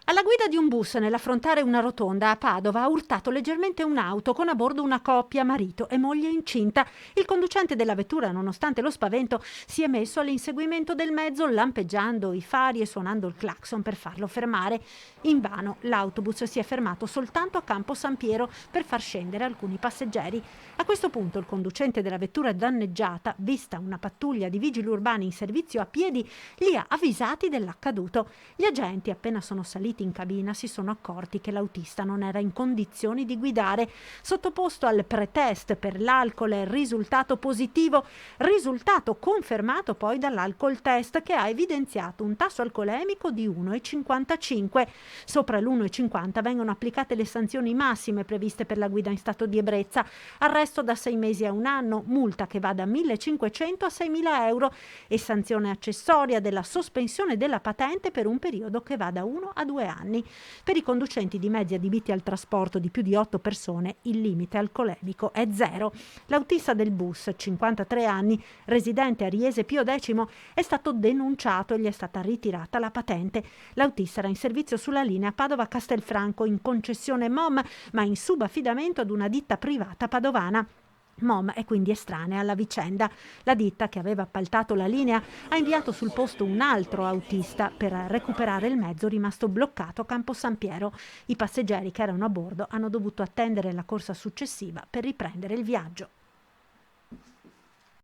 Alla guida di un bus nell'affrontare una rotonda a Padova ha urtato leggermente un'auto con a bordo una coppia, marito e moglie incinta. Il conducente della vettura, nonostante lo spavento, si è messo all'inseguimento del mezzo, lampeggiando i fari e suonando il clacson per farlo fermare. Invano, l'autobus si è fermato soltanto a Campo San Piero per far scendere alcuni passeggeri. A questo punto il conducente della vettura danneggiata, vista una pattuglia di vigili urbani in servizio a piedi, li ha avvisati dell'accaduto. Gli agenti, appena sono saliti in cabina, si sono accorti che l'autista non era in condizioni di guidare. Sottoposto al pretest per l'alcol è risultato positivo, risultato confermato poi dall'alcol test, che ha evidenziato un tasso alcolemico di 1,55. Sopra l'1,50 vengono applicate le sanzioni massime previste per la guida in stato di ebbrezza: arresto da 6 mesi a 1 anno, multa che va da 1.500 a 6.000 euro e sanzione accessoria della sospensione della patente per un periodo che va da 1 a 2 anni. Per i conducenti di mezzi adibiti al trasporto di più di 8 persone il limite alcolemico è 0. L'autista del bus, 53 anni, residente a Riese Pio X, è stato denunciato e gli è stata ritirata la patente. L'autista era in servizio sulla linea Padova-Castelfranco in concessione MOM, ma in subaffidamento ad una ditta privata padovana. MOM è quindi estranea alla vicenda. La ditta, che aveva appaltato la linea, ha inviato sul posto un altro autista per recuperare il mezzo rimasto bloccato a Campo San Piero. I passeggeri che erano a bordo hanno dovuto attendere la corsa successiva per riprendere il viaggio.